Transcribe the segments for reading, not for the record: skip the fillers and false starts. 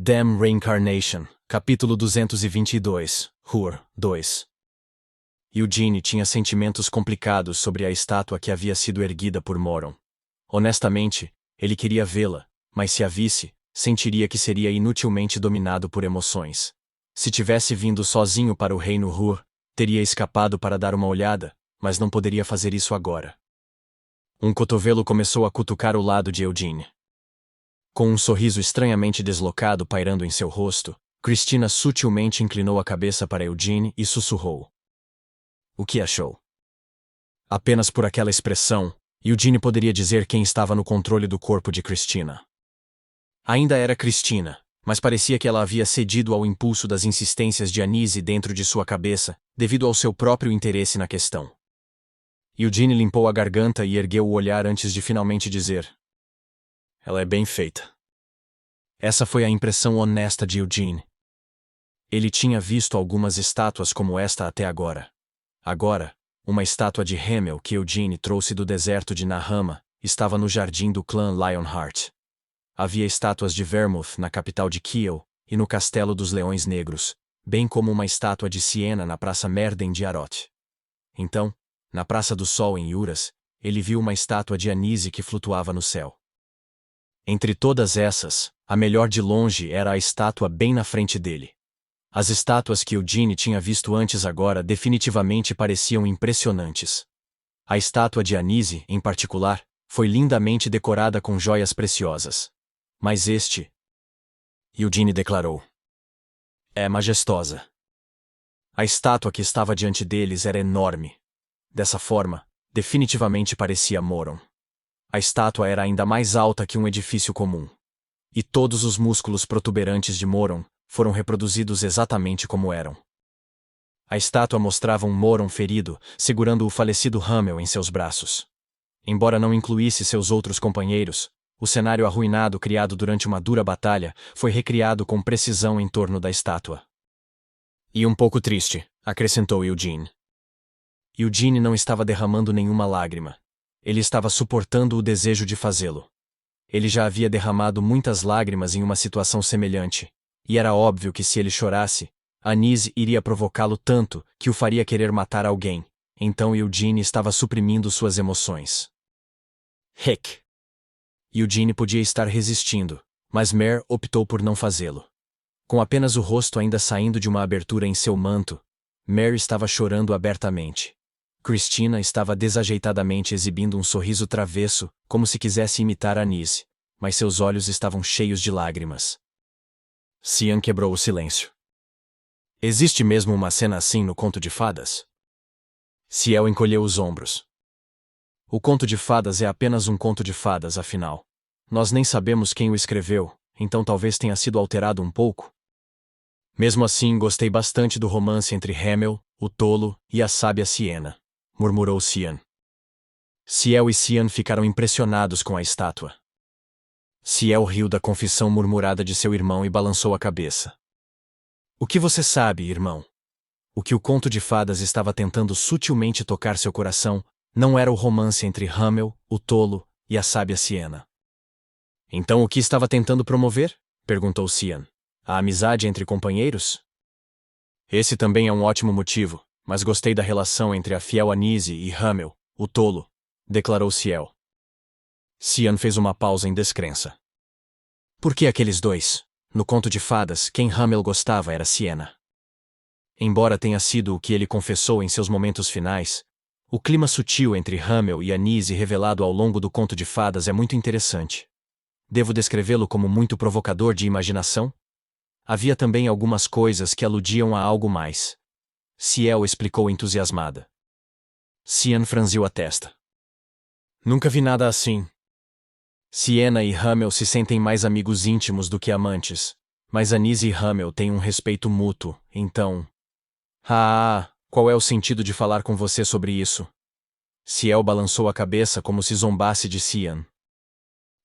Damn Reincarnation, capítulo 222, Hur 2. Eugene tinha sentimentos complicados sobre a estátua que havia sido erguida por Moron. Honestamente, ele queria vê-la, mas se a visse, sentiria que seria inutilmente dominado por emoções. Se tivesse vindo sozinho para o reino Hur, teria escapado para dar uma olhada, mas não poderia fazer isso agora. Um cotovelo começou a cutucar o lado de Eugene. Com um sorriso estranhamente deslocado pairando em seu rosto, Christina sutilmente inclinou a cabeça para Eugene e sussurrou. O que achou? Apenas por aquela expressão, Eugene poderia dizer quem estava no controle do corpo de Christina. Ainda era Christina, mas parecia que ela havia cedido ao impulso das insistências de Anise dentro de sua cabeça, devido ao seu próprio interesse na questão. Eugene limpou a garganta e ergueu o olhar antes de finalmente dizer. Ela é bem feita. Essa foi a impressão honesta de Eugene. Ele tinha visto algumas estátuas como esta até agora. Agora, uma estátua de Hamel que Eugene trouxe do deserto de Nahama estava no jardim do clã Lionheart. Havia estátuas de Vermouth na capital de Kiel e no Castelo dos Leões Negros, bem como uma estátua de Siena na Praça Merden de Arot. Então, na Praça do Sol em Uras, ele viu uma estátua de Anise que flutuava no céu. Entre todas essas, a melhor de longe era a estátua bem na frente dele. As estátuas que Eugene tinha visto antes agora definitivamente pareciam impressionantes. A estátua de Anise, em particular, foi lindamente decorada com joias preciosas. Mas Eugene declarou. É majestosa. A estátua que estava diante deles era enorme. Dessa forma, definitivamente parecia Moron. A estátua era ainda mais alta que um edifício comum. E todos os músculos protuberantes de Moron foram reproduzidos exatamente como eram. A estátua mostrava um Moron ferido, segurando o falecido Hamel em seus braços. Embora não incluísse seus outros companheiros, o cenário arruinado criado durante uma dura batalha foi recriado com precisão em torno da estátua. E um pouco triste, acrescentou Eugene. Eugene não estava derramando nenhuma lágrima. Ele estava suportando o desejo de fazê-lo. Ele já havia derramado muitas lágrimas em uma situação semelhante, e era óbvio que se ele chorasse, Anise iria provocá-lo tanto que o faria querer matar alguém. Então Eugene estava suprimindo suas emoções. Heck! Eugene podia estar resistindo, mas Mare optou por não fazê-lo. Com apenas o rosto ainda saindo de uma abertura em seu manto, Mare estava chorando abertamente. Christina estava desajeitadamente exibindo um sorriso travesso, como se quisesse imitar Anise, mas seus olhos estavam cheios de lágrimas. Sian quebrou o silêncio. Existe mesmo uma cena assim no conto de fadas? Ciel encolheu os ombros. O conto de fadas é apenas um conto de fadas, afinal. Nós nem sabemos quem o escreveu, então talvez tenha sido alterado um pouco. Mesmo assim, gostei bastante do romance entre Hamel, o tolo, e a sábia Siena, murmurou Sian. Ciel e Sian ficaram impressionados com a estátua. Ciel riu da confissão murmurada de seu irmão e balançou a cabeça. O que você sabe, irmão? O que o conto de fadas estava tentando sutilmente tocar seu coração não era o romance entre Hamel, o tolo, e a sábia Siena. Então o que estava tentando promover? Perguntou Sian. A amizade entre companheiros? Esse também é um ótimo motivo, mas gostei da relação entre a fiel Anise e Hamel, o tolo, declarou Ciel. Sian fez uma pausa em descrença. Por que aqueles dois? No conto de fadas, quem Hamel gostava era Siena. Embora tenha sido o que ele confessou em seus momentos finais, o clima sutil entre Hamel e Anise revelado ao longo do conto de fadas é muito interessante. Devo descrevê-lo como muito provocador de imaginação? Havia também algumas coisas que aludiam a algo mais. Ciel explicou entusiasmada. Sian franziu a testa. Nunca vi nada assim. Siena e Hamel se sentem mais amigos íntimos do que amantes, mas Anise e Hamel têm um respeito mútuo, então... qual é o sentido de falar com você sobre isso? Ciel balançou a cabeça como se zombasse de Sian.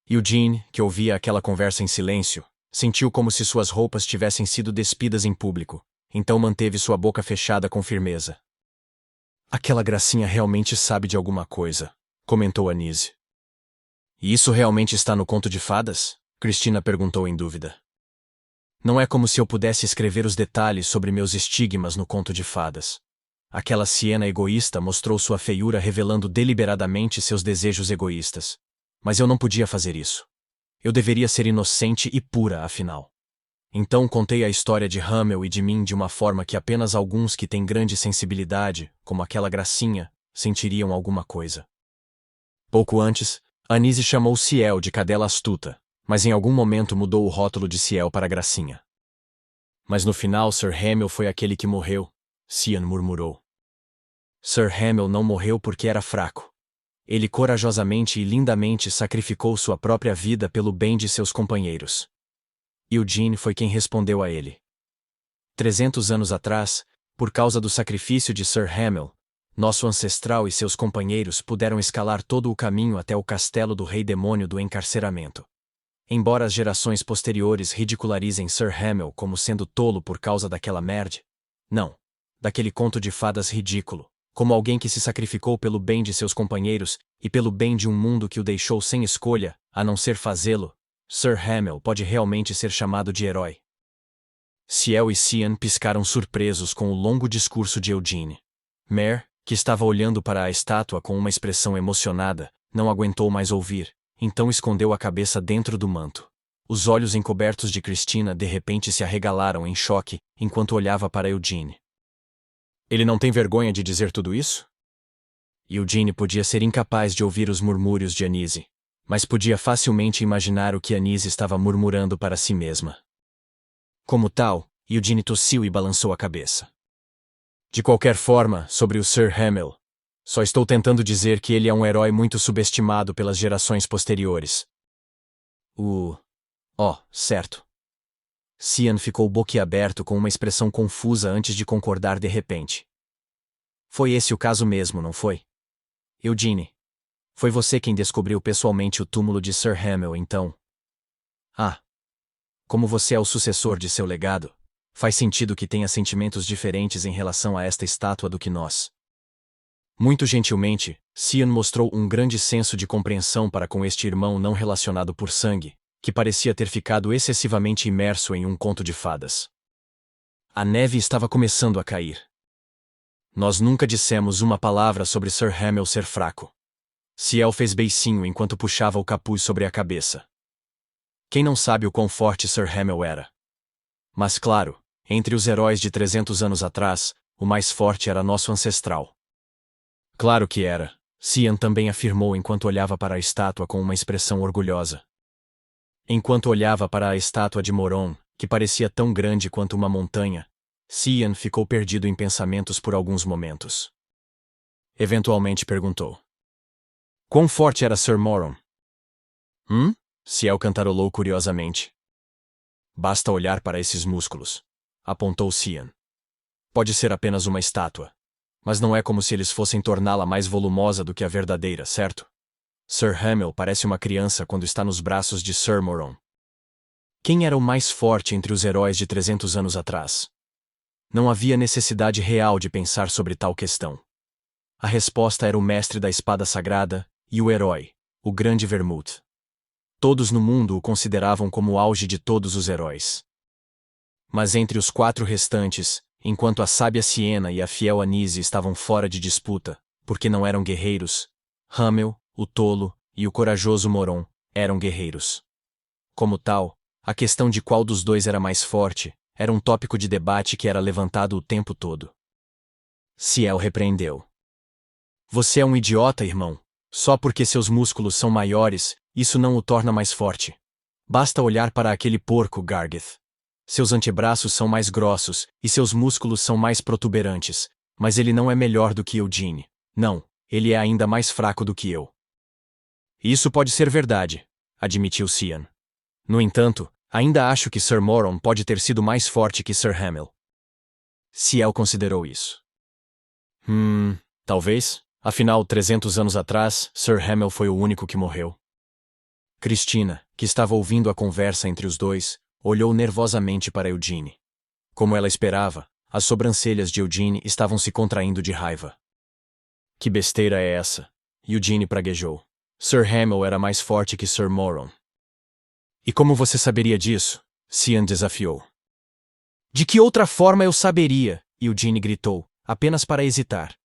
Eugene, que ouvia aquela conversa em silêncio, sentiu como se suas roupas tivessem sido despidas em público, então manteve sua boca fechada com firmeza. Aquela gracinha realmente sabe de alguma coisa, comentou Anise. E isso realmente está no conto de fadas? Christina perguntou em dúvida. Não é como se eu pudesse escrever os detalhes sobre meus estigmas no conto de fadas. Aquela Siena egoísta mostrou sua feiura revelando deliberadamente seus desejos egoístas. Mas eu não podia fazer isso. Eu deveria ser inocente e pura, afinal. Então contei a história de Hamel e de mim de uma forma que apenas alguns que têm grande sensibilidade, como aquela gracinha, sentiriam alguma coisa. Pouco antes, Anise chamou Ciel de cadela astuta, mas em algum momento mudou o rótulo de Ciel para gracinha. Mas no final Sir Hamel foi aquele que morreu, Cian murmurou. Sir Hamel não morreu porque era fraco. Ele corajosamente e lindamente sacrificou sua própria vida pelo bem de seus companheiros. Eugene foi quem respondeu a ele. 300 anos atrás, por causa do sacrifício de Sir Hamel, nosso ancestral e seus companheiros puderam escalar todo o caminho até o castelo do Rei Demônio do Encarceramento. Embora as gerações posteriores ridicularizem Sir Hamel como sendo tolo por causa daquela merda, não, daquele conto de fadas ridículo, como alguém que se sacrificou pelo bem de seus companheiros e pelo bem de um mundo que o deixou sem escolha, a não ser fazê-lo, Sir Hamel pode realmente ser chamado de herói. Ciel e Cian piscaram surpresos com o longo discurso de Eugene. Mare, que estava olhando para a estátua com uma expressão emocionada, não aguentou mais ouvir, então escondeu a cabeça dentro do manto. Os olhos encobertos de Christina de repente se arregalaram em choque enquanto olhava para Eugene. Ele não tem vergonha de dizer tudo isso? Eugene podia ser incapaz de ouvir os murmúrios de Anise, mas podia facilmente imaginar o que Anise estava murmurando para si mesma. Como tal, Eugene tossiu e balançou a cabeça. De qualquer forma, sobre o Sir Hamel, só estou tentando dizer que ele é um herói muito subestimado pelas gerações posteriores. Certo. Cian ficou boquiaberto com uma expressão confusa antes de concordar de repente. Foi esse o caso mesmo, não foi? Eugene, foi você quem descobriu pessoalmente o túmulo de Sir Hamel, então? Como você é o sucessor de seu legado, faz sentido que tenha sentimentos diferentes em relação a esta estátua do que nós. Muito gentilmente, Cian mostrou um grande senso de compreensão para com este irmão não relacionado por sangue, que parecia ter ficado excessivamente imerso em um conto de fadas. A neve estava começando a cair. Nós nunca dissemos uma palavra sobre Sir Hamel ser fraco. Ciel fez beicinho enquanto puxava o capuz sobre a cabeça. Quem não sabe o quão forte Sir Hamel era? Mas claro, entre os heróis de 300 anos atrás, o mais forte era nosso ancestral. Claro que era, Cian também afirmou enquanto olhava para a estátua com uma expressão orgulhosa. Enquanto olhava para a estátua de Moron, que parecia tão grande quanto uma montanha, Cian ficou perdido em pensamentos por alguns momentos. Eventualmente perguntou. Quão forte era Sir Moron? Ciel cantarolou curiosamente. Basta olhar para esses músculos, apontou Cian. Pode ser apenas uma estátua, mas não é como se eles fossem torná-la mais volumosa do que a verdadeira, certo? Sir Hamel parece uma criança quando está nos braços de Sir Moron. Quem era o mais forte entre os heróis de 300 anos atrás? Não havia necessidade real de pensar sobre tal questão. A resposta era o mestre da espada sagrada e o herói, o grande Vermouth. Todos no mundo o consideravam como o auge de todos os heróis. Mas entre os 4 restantes, enquanto a sábia Siena e a fiel Anise estavam fora de disputa, porque não eram guerreiros, Hamel, o tolo, e o corajoso Moron eram guerreiros. Como tal, a questão de qual dos dois era mais forte era um tópico de debate que era levantado o tempo todo. Ciel repreendeu. Você é um idiota, irmão. Só porque seus músculos são maiores, isso não o torna mais forte. Basta olhar para aquele porco, Gargeth. Seus antebraços são mais grossos, e seus músculos são mais protuberantes, mas ele não é melhor do que Eugene. Não, ele é ainda mais fraco do que eu. Isso pode ser verdade, admitiu Cian. No entanto, ainda acho que Sir Moron pode ter sido mais forte que Sir Hamel. Ciel considerou isso. Talvez. Afinal, 300 anos atrás, Sir Hamel foi o único que morreu. Christina, que estava ouvindo a conversa entre os dois, olhou nervosamente para Eugene. Como ela esperava, as sobrancelhas de Eugene estavam se contraindo de raiva. Que besteira é essa? Eugene praguejou. Sir Hamel era mais forte que Sir Moron. E como você saberia disso? Cian desafiou. De que outra forma eu saberia? Eugene gritou, apenas para hesitar.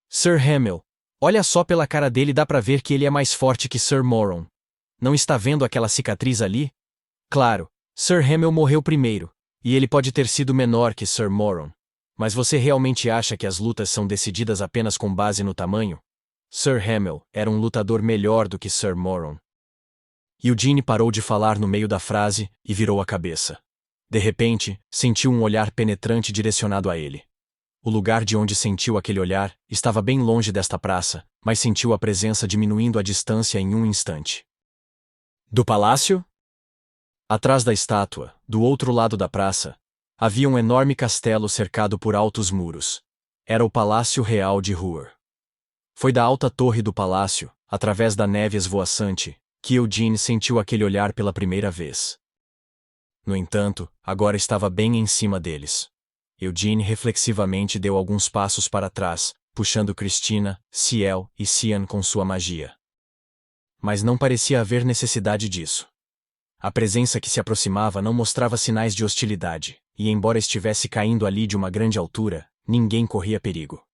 Sir Hamel. Olha só pela cara dele, dá pra ver que ele é mais forte que Sir Moron. Não está vendo aquela cicatriz ali? Claro, Sir Hamel morreu primeiro, e ele pode ter sido menor que Sir Moron. Mas você realmente acha que as lutas são decididas apenas com base no tamanho? Sir Hamel era um lutador melhor do que Sir Moron. Eugene parou de falar no meio da frase e virou a cabeça. De repente, sentiu um olhar penetrante direcionado a ele. O lugar de onde sentiu aquele olhar estava bem longe desta praça, mas sentiu a presença diminuindo a distância em um instante. Do palácio? Atrás da estátua, do outro lado da praça, havia um enorme castelo cercado por altos muros. Era o Palácio Real de Ruhr. Foi da alta torre do palácio, através da neve esvoaçante, que Eugene sentiu aquele olhar pela primeira vez. No entanto, agora estava bem em cima deles. Eugene reflexivamente deu alguns passos para trás, puxando Christina, Ciel e Cian com sua magia. Mas não parecia haver necessidade disso. A presença que se aproximava não mostrava sinais de hostilidade, e embora estivesse caindo ali de uma grande altura, ninguém corria perigo.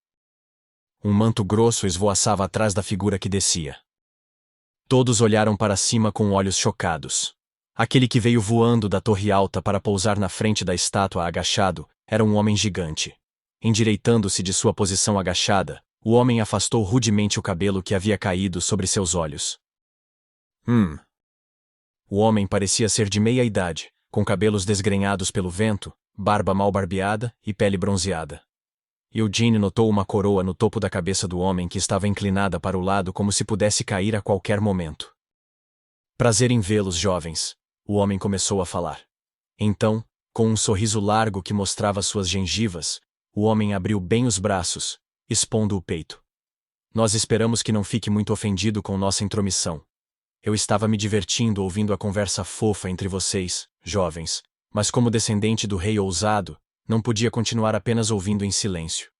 Um manto grosso esvoaçava atrás da figura que descia. Todos olharam para cima com olhos chocados. Aquele que veio voando da torre alta para pousar na frente da estátua agachado era um homem gigante. Endireitando-se de sua posição agachada, o homem afastou rudemente o cabelo que havia caído sobre seus olhos. O homem parecia ser de meia idade, com cabelos desgrenhados pelo vento, barba mal barbeada e pele bronzeada. Eugene notou uma coroa no topo da cabeça do homem que estava inclinada para o lado como se pudesse cair a qualquer momento. Prazer em vê-los, jovens, o homem começou a falar. Então, com um sorriso largo que mostrava suas gengivas, o homem abriu bem os braços, expondo o peito. Nós esperamos que não fique muito ofendido com nossa intromissão. Eu estava me divertindo ouvindo a conversa fofa entre vocês, jovens, mas como descendente do rei ousado, não podia continuar apenas ouvindo em silêncio.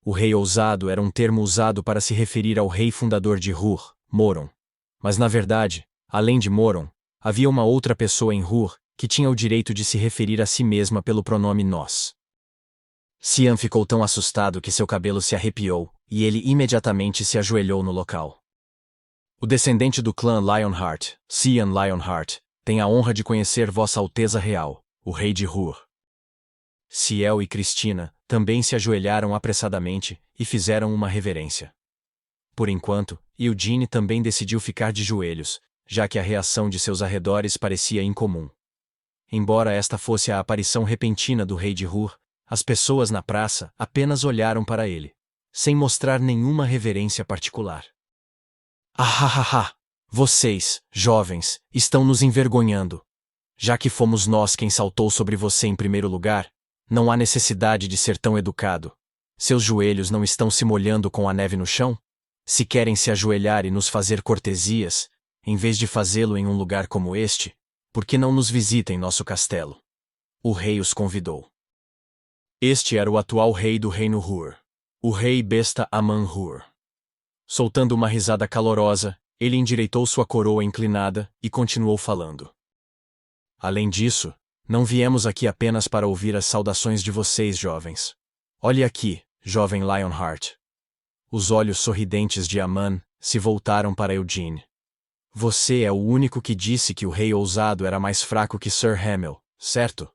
O rei ousado era um termo usado para se referir ao rei fundador de Ruhr, Moron. Mas na verdade, além de Moron, havia uma outra pessoa em Ruhr que tinha o direito de se referir a si mesma pelo pronome nós. Cian ficou tão assustado que seu cabelo se arrepiou, e ele imediatamente se ajoelhou no local. O descendente do clã Lionheart, Cian Lionheart, tem a honra de conhecer Vossa Alteza Real, o rei de Ruhr. Ciel e Christina também se ajoelharam apressadamente e fizeram uma reverência. Por enquanto, Eugene também decidiu ficar de joelhos, já que a reação de seus arredores parecia incomum. Embora esta fosse a aparição repentina do rei de Ruhr, as pessoas na praça apenas olharam para ele, sem mostrar nenhuma reverência particular. Ah! Vocês, jovens, estão nos envergonhando. Já que fomos nós quem saltou sobre você em primeiro lugar, não há necessidade de ser tão educado. Seus joelhos não estão se molhando com a neve no chão? Se querem se ajoelhar e nos fazer cortesias, em vez de fazê-lo em um lugar como este, por que não nos visitem nosso castelo? O rei os convidou. Este era o atual rei do reino Ruhr, o rei besta Aman Ruhr. Soltando uma risada calorosa, ele endireitou sua coroa inclinada e continuou falando. Além disso, não viemos aqui apenas para ouvir as saudações de vocês, jovens. Olhe aqui, jovem Lionheart. Os olhos sorridentes de Aman se voltaram para Eugene. Você é o único que disse que o rei ousado era mais fraco que Sir Hamel, certo?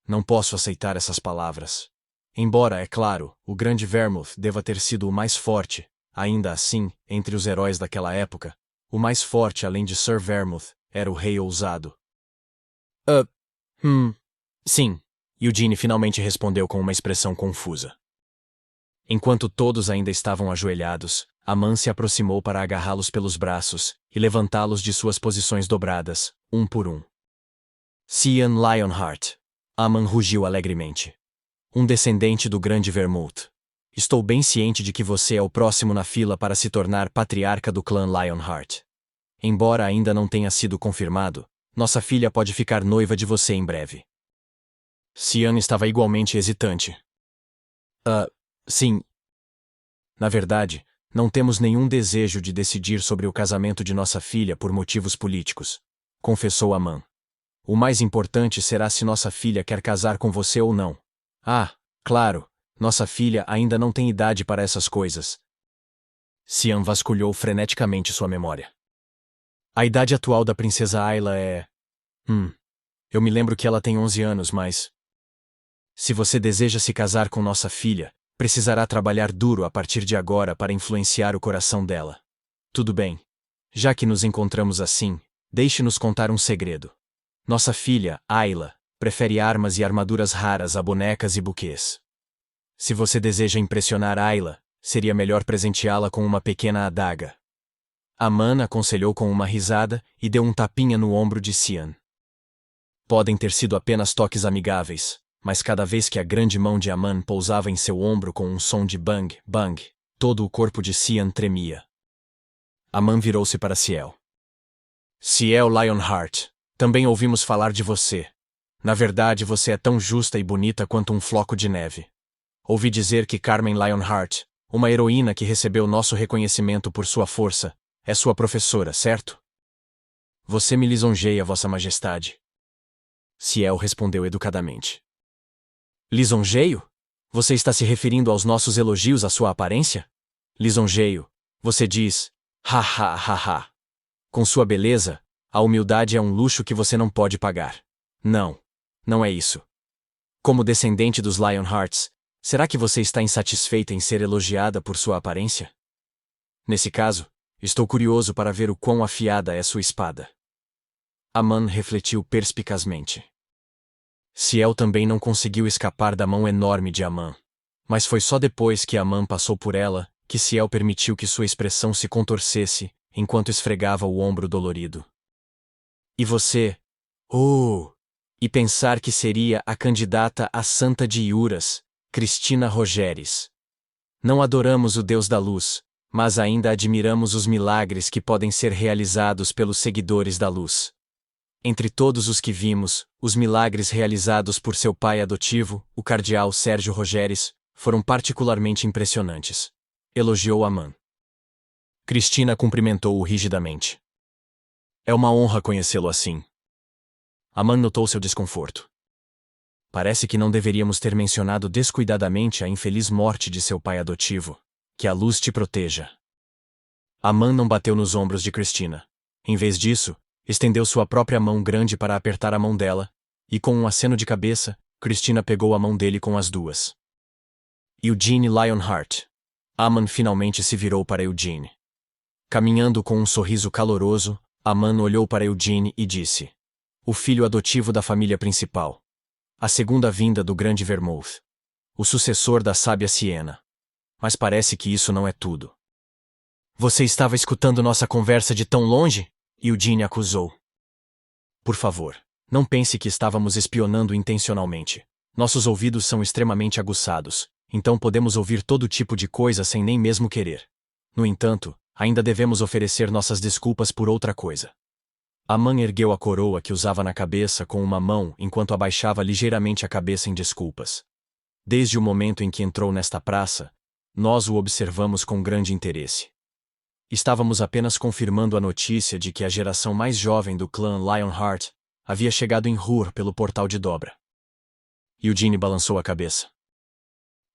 Não posso aceitar essas palavras. Embora, é claro, o grande Vermouth deva ter sido o mais forte, ainda assim, entre os heróis daquela época, o mais forte além de Sir Vermouth era o rei ousado. Sim, Eugene finalmente respondeu com uma expressão confusa. Enquanto todos ainda estavam ajoelhados, Aman se aproximou para agarrá-los pelos braços e levantá-los de suas posições dobradas, um por um. Cian Lionheart. Aman rugiu alegremente. Um descendente do grande Vermouth. Estou bem ciente de que você é o próximo na fila para se tornar patriarca do clã Lionheart. Embora ainda não tenha sido confirmado, nossa filha pode ficar noiva de você em breve. Cian estava igualmente hesitante. Sim. Na verdade, não temos nenhum desejo de decidir sobre o casamento de nossa filha por motivos políticos, confessou Aman. O mais importante será se nossa filha quer casar com você ou não. Ah, claro, nossa filha ainda não tem idade para essas coisas. Cian vasculhou freneticamente sua memória. A idade atual da princesa Ayla é... Eu me lembro que ela tem 11 anos, mas... Se você deseja se casar com nossa filha, precisará trabalhar duro a partir de agora para influenciar o coração dela. Tudo bem. Já que nos encontramos assim, deixe-nos contar um segredo. Nossa filha, Ayla, prefere armas e armaduras raras a bonecas e buquês. Se você deseja impressionar Ayla, seria melhor presenteá-la com uma pequena adaga. Aman aconselhou com uma risada e deu um tapinha no ombro de Cian. Podem ter sido apenas toques amigáveis, mas cada vez que a grande mão de Aman pousava em seu ombro com um som de bang, bang, todo o corpo de Cian tremia. Aman virou-se para Ciel. Ciel Lionheart, também ouvimos falar de você. Na verdade, você é tão justa e bonita quanto um floco de neve. Ouvi dizer que Carmen Lionheart, uma heroína que recebeu nosso reconhecimento por sua força, é sua professora, certo? Você me lisonjeia, Vossa Majestade. Ciel respondeu educadamente. Lisonjeio? Você está se referindo aos nossos elogios à sua aparência? Lisonjeio, você diz, ha ha ha ha. Com sua beleza, a humildade é um luxo que você não pode pagar. Não, não é isso. Como descendente dos Lionhearts, será que você está insatisfeita em ser elogiada por sua aparência? Nesse caso, estou curioso para ver o quão afiada é sua espada. Aman refletiu perspicazmente. Ciel também não conseguiu escapar da mão enorme de Aman. Mas foi só depois que Aman passou por ela que Ciel permitiu que sua expressão se contorcesse enquanto esfregava o ombro dolorido. E você? Oh! E pensar que seria a candidata à Santa de Iuras, Cristina Rogeres. Não adoramos o Deus da Luz, mas ainda admiramos os milagres que podem ser realizados pelos seguidores da luz. Entre todos os que vimos, os milagres realizados por seu pai adotivo, o cardeal Sérgio Rogeres, foram particularmente impressionantes. Elogiou Aman. Cristina cumprimentou-o rigidamente. É uma honra conhecê-lo assim. Aman notou seu desconforto. Parece que não deveríamos ter mencionado descuidadamente a infeliz morte de seu pai adotivo. Que a luz te proteja. Aman não bateu nos ombros de Cristina. Em vez disso, estendeu sua própria mão grande para apertar a mão dela, e com um aceno de cabeça, Cristina pegou a mão dele com as duas. Eugene Lionheart. Aman finalmente se virou para Eugene. Caminhando com um sorriso caloroso, Aman olhou para Eugene e disse: o filho adotivo da família principal. A segunda vinda do grande Vermouth. O sucessor da sábia Siena. Mas parece que isso não é tudo. Você estava escutando nossa conversa de tão longe? Eugene acusou. Por favor, não pense que estávamos espionando intencionalmente. Nossos ouvidos são extremamente aguçados, então podemos ouvir todo tipo de coisa sem nem mesmo querer. No entanto, ainda devemos oferecer nossas desculpas por outra coisa. Aman ergueu a coroa que usava na cabeça com uma mão enquanto abaixava ligeiramente a cabeça em desculpas. Desde o momento em que entrou nesta praça, nós o observamos com grande interesse. Estávamos apenas confirmando a notícia de que a geração mais jovem do clã Lionheart havia chegado em Ruhr pelo portal de dobra. Eugene balançou a cabeça.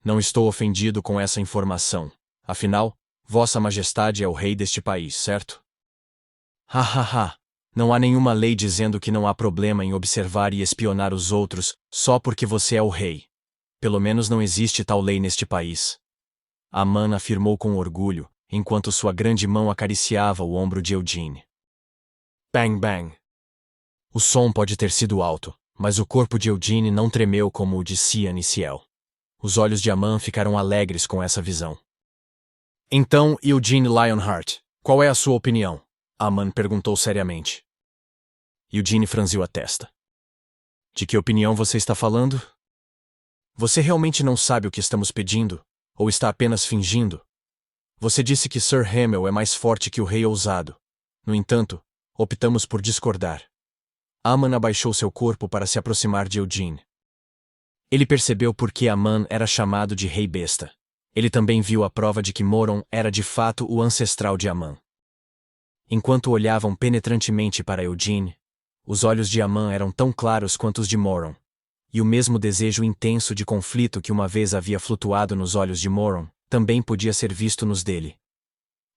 Não estou ofendido com essa informação. Afinal, Vossa Majestade é o rei deste país, certo? Ha ha ha! Não há nenhuma lei dizendo que não há problema em observar e espionar os outros só porque você é o rei. Pelo menos não existe tal lei neste país. Aman afirmou com orgulho, enquanto sua grande mão acariciava o ombro de Eugene. Bang bang! O som pode ter sido alto, mas o corpo de Eugene não tremeu como o de Cian e Ciel. Os olhos de Aman ficaram alegres com essa visão. Então, Eugene Lionheart, qual é a sua opinião? Aman perguntou seriamente. Eugene franziu a testa. De que opinião você está falando? Você realmente não sabe o que estamos pedindo? Ou está apenas fingindo? Você disse que Sir Hamel é mais forte que o rei ousado. No entanto, optamos por discordar. Aman abaixou seu corpo para se aproximar de Eugene. Ele percebeu por que Aman era chamado de Rei Besta. Ele também viu a prova de que Moron era de fato o ancestral de Aman. Enquanto olhavam penetrantemente para Eugene, Os olhos de Aman eram tão claros quanto os de Moron. E o mesmo desejo intenso de conflito que uma vez havia flutuado nos olhos de Moron, também podia ser visto nos dele.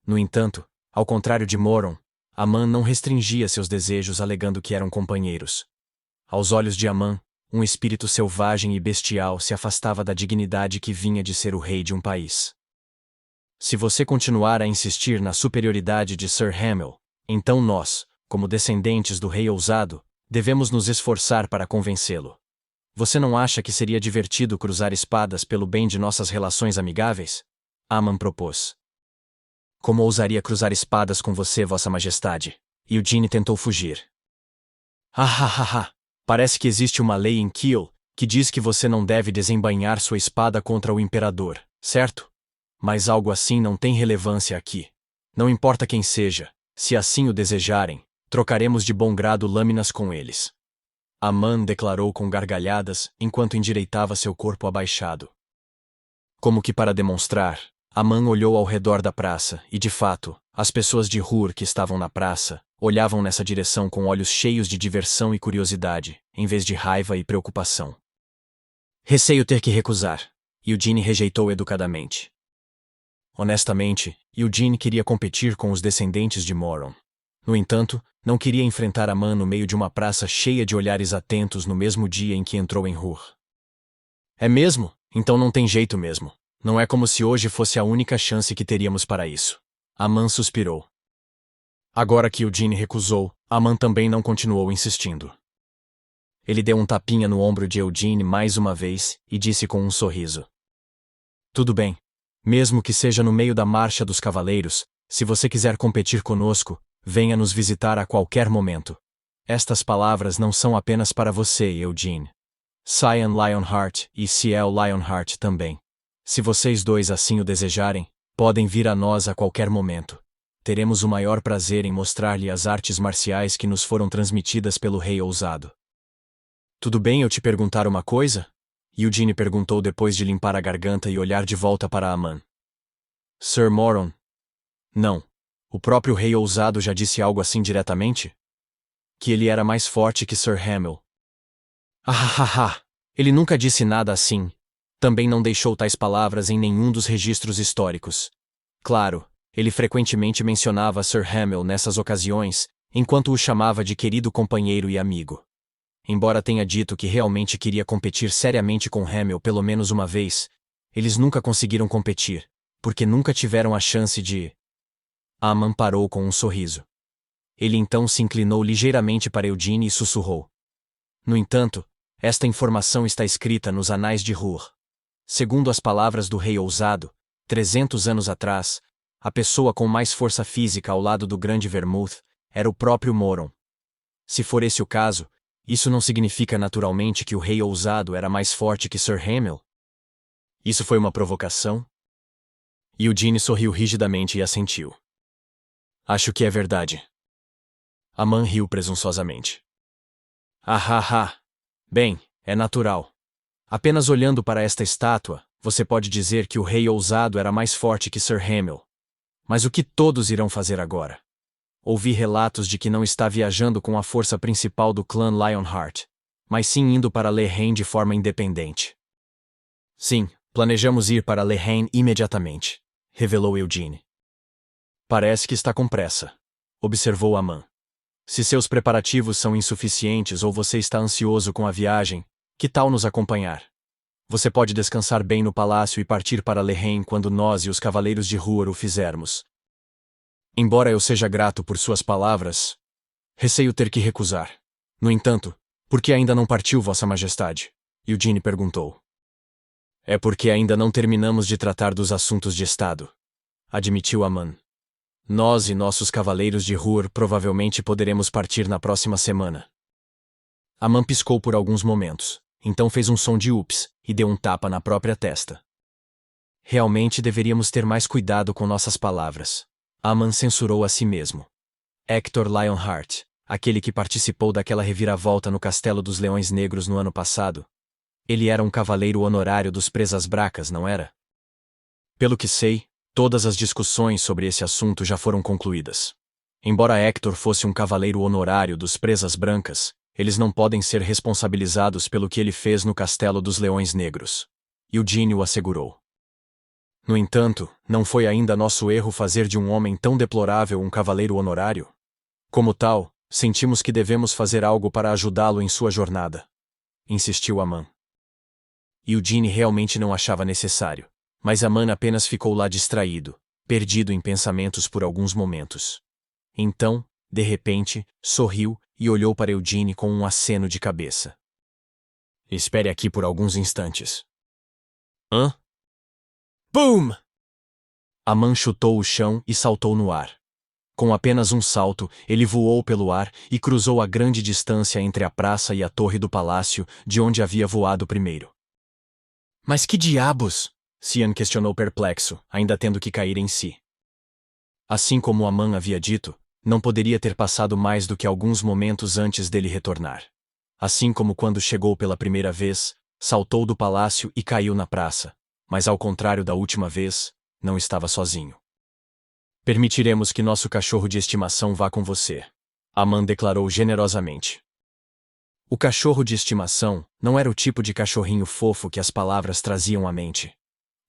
No entanto, ao contrário de Moron, Aman não restringia seus desejos alegando que eram companheiros. Aos olhos de Aman, um espírito selvagem e bestial se afastava da dignidade que vinha de ser o rei de um país. Se você continuar a insistir na superioridade de Sir Hamel, então nós, como descendentes do rei ousado, devemos nos esforçar para convencê-lo. Você não acha que seria divertido cruzar espadas pelo bem de nossas relações amigáveis? Aman propôs. Como ousaria cruzar espadas com você, Vossa Majestade? Eugene tentou fugir. Parece que existe uma lei em Kiel que diz que você não deve desembainhar sua espada contra o imperador, certo? Mas algo assim não tem relevância aqui. Não importa quem seja, se assim o desejarem, trocaremos de bom grado lâminas com eles. Aman declarou com gargalhadas enquanto endireitava seu corpo abaixado. Como que para demonstrar, Aman olhou ao redor da praça e, de fato, as pessoas de Hur que estavam na praça olhavam nessa direção com olhos cheios de diversão e curiosidade, em vez de raiva e preocupação. Receio ter que recusar. Eugene rejeitou educadamente. Honestamente, Eugene queria competir com os descendentes de Moron. No entanto, não queria enfrentar Aman no meio de uma praça cheia de olhares atentos no mesmo dia em que entrou em Hur. É mesmo? Então não tem jeito mesmo. Não é como se hoje fosse a única chance que teríamos para isso. Aman suspirou. Agora que Eugene recusou, Aman também não continuou insistindo. Ele deu um tapinha no ombro de Eugene mais uma vez e disse com um sorriso. Tudo bem. Mesmo que seja no meio da marcha dos cavaleiros, se você quiser competir conosco, venha nos visitar a qualquer momento. Estas palavras não são apenas para você, Eugene. Cyan Lionheart e Ciel Lionheart também. Se vocês dois assim o desejarem, podem vir a nós a qualquer momento. Teremos o maior prazer em mostrar-lhe as artes marciais que nos foram transmitidas pelo Rei Ousado. Tudo bem eu te perguntar uma coisa? Eugene perguntou depois de limpar a garganta e olhar de volta para Aman. Sir Moron? Não. O próprio Rei Ousado já disse algo assim diretamente? Que ele era mais forte que Sir Hamel. Ele nunca disse nada assim. Também não deixou tais palavras em nenhum dos registros históricos. Claro, ele frequentemente mencionava Sir Hamel nessas ocasiões, enquanto o chamava de querido companheiro e amigo. Embora tenha dito que realmente queria competir seriamente com Hamel pelo menos uma vez, eles nunca conseguiram competir, porque nunca tiveram a chance de... Aman parou com um sorriso. Ele então se inclinou ligeiramente para Eugene e sussurrou. No entanto, esta informação está escrita nos Anais de Hur. Segundo as palavras do Rei Ousado, 300 anos atrás, a pessoa com mais força física ao lado do Grande Vermouth era o próprio Moron. Se for esse o caso, isso não significa naturalmente que o Rei Ousado era mais forte que Sir Hamel? Isso foi uma provocação? Eugene sorriu rigidamente e assentiu. Acho que é verdade. Aman riu presunçosamente. Bem, é natural. Apenas olhando para esta estátua, você pode dizer que o Rei Ousado era mais forte que Sir Hamel. Mas o que todos irão fazer agora? Ouvi relatos de que não está viajando com a força principal do clã Lionheart, mas sim indo para Lehane de forma independente. Sim, planejamos ir para Lehane imediatamente, revelou Eugene. Parece que está com pressa, observou Aman. Se seus preparativos são insuficientes ou você está ansioso com a viagem, que tal nos acompanhar? Você pode descansar bem no palácio e partir para Lehane quando nós e os cavaleiros de Hur o fizermos. Embora eu seja grato por suas palavras, receio ter que recusar. No entanto, por que ainda não partiu, Vossa Majestade? Eugene perguntou. É porque ainda não terminamos de tratar dos assuntos de Estado, admitiu Aman. Nós e nossos cavaleiros de Hur provavelmente poderemos partir na próxima semana. Aman piscou por alguns momentos, então fez um som de ups e deu um tapa na própria testa. Realmente deveríamos ter mais cuidado com nossas palavras. Aman censurou a si mesmo. Hector Lionheart, aquele que participou daquela reviravolta no Castelo dos Leões Negros no ano passado. Ele era um cavaleiro honorário dos Presas Bracas, não era? Pelo que sei, todas as discussões sobre esse assunto já foram concluídas. Embora Hector fosse um cavaleiro honorário dos Presas Brancas, eles não podem ser responsabilizados pelo que ele fez no Castelo dos Leões Negros. Eugênio assegurou. No entanto, não foi ainda nosso erro fazer de um homem tão deplorável um cavaleiro honorário? Como tal, sentimos que devemos fazer algo para ajudá-lo em sua jornada. Insistiu Aman. Eugênio realmente não achava necessário, mas Aman apenas ficou lá distraído, perdido em pensamentos por alguns momentos. Então, de repente, sorriu e olhou para Eugênio com um aceno de cabeça. Espere aqui por alguns instantes. Hã? Boom! Aman chutou o chão e saltou no ar. Com apenas um salto, ele voou pelo ar e cruzou a grande distância entre a praça e a torre do palácio, de onde havia voado primeiro. Mas que diabos? Cian questionou perplexo, ainda tendo que cair em si. Assim como Aman havia dito, não poderia ter passado mais do que alguns momentos antes dele retornar. Assim como quando chegou pela primeira vez, saltou do palácio e caiu na praça, mas ao contrário da última vez, não estava sozinho. Permitiremos que nosso cachorro de estimação vá com você, Aman declarou generosamente. O cachorro de estimação não era o tipo de cachorrinho fofo que as palavras traziam à mente.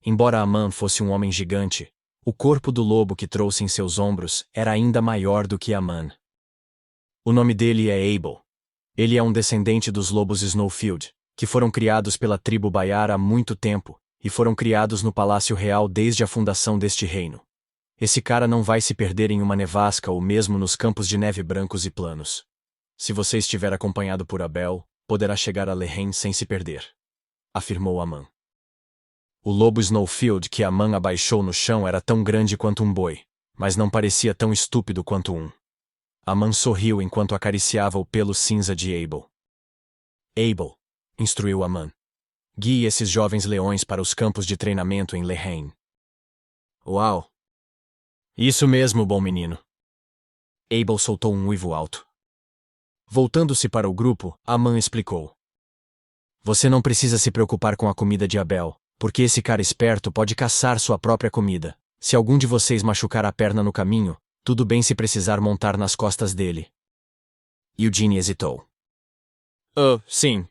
Embora Aman fosse um homem gigante, o corpo do lobo que trouxe em seus ombros era ainda maior do que Aman. O nome dele é Abel. Ele é um descendente dos lobos Snowfield, que foram criados pela tribo Baiar há muito tempo, e foram criados no Palácio Real desde a fundação deste reino. Esse cara não vai se perder em uma nevasca ou mesmo nos campos de neve brancos e planos. Se você estiver acompanhado por Abel, poderá chegar a Lehane sem se perder, afirmou Aman. O lobo Snowfield que Aman abaixou no chão era tão grande quanto um boi, mas não parecia tão estúpido quanto um. Aman sorriu enquanto acariciava o pelo cinza de Abel. Abel, instruiu Aman. Guie esses jovens leões para os campos de treinamento em Lehane. Uau! Isso mesmo, bom menino. Abel soltou um uivo alto. Voltando-se para o grupo, Aman explicou. Você não precisa se preocupar com a comida de Abel, porque esse cara esperto pode caçar sua própria comida. Se algum de vocês machucar a perna no caminho, tudo bem se precisar montar nas costas dele. Eugênio hesitou. Sim.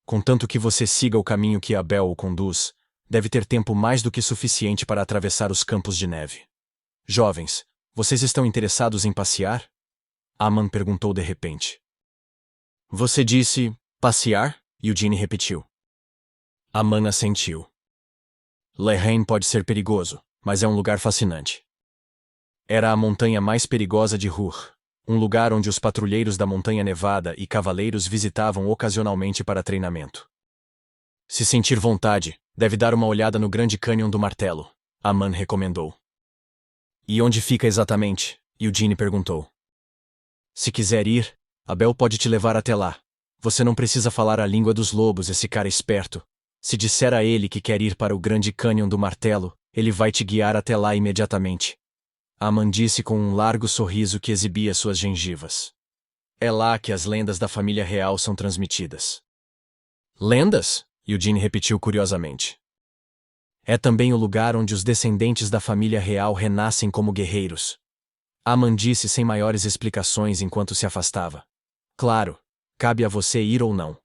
Contanto que você siga o caminho que Abel o conduz, deve ter tempo mais do que suficiente para atravessar os campos de neve. Jovens, vocês estão interessados em passear? Aman perguntou de repente. Você disse, passear? Eugênio repetiu. Aman assentiu. Lehane pode ser perigoso, mas é um lugar fascinante. Era a montanha mais perigosa de Ruhr, um lugar onde os patrulheiros da Montanha Nevada e cavaleiros visitavam ocasionalmente para treinamento. Se sentir vontade, deve dar uma olhada no Grande Cânion do Martelo, Aman recomendou. E onde fica exatamente? Eugênio perguntou. Se quiser ir, Abel pode te levar até lá. Você não precisa falar a língua dos lobos, esse cara esperto. Se disser a ele que quer ir para o Grande Cânion do Martelo, ele vai te guiar até lá imediatamente. Aman disse com um largo sorriso que exibia suas gengivas. É lá que as lendas da família real são transmitidas. Lendas? Eugênio repetiu curiosamente. É também o lugar onde os descendentes da família real renascem como guerreiros. Aman disse sem maiores explicações enquanto se afastava. Claro, cabe a você ir ou não.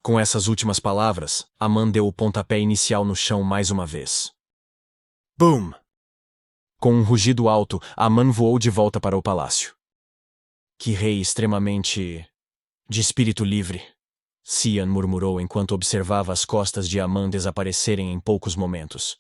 Com essas últimas palavras, Aman deu o pontapé inicial no chão mais uma vez. Boom! Com um rugido alto, Aman voou de volta para o palácio. Que rei extremamente... de espírito livre. Cian murmurou enquanto observava as costas de Aman desaparecerem em poucos momentos.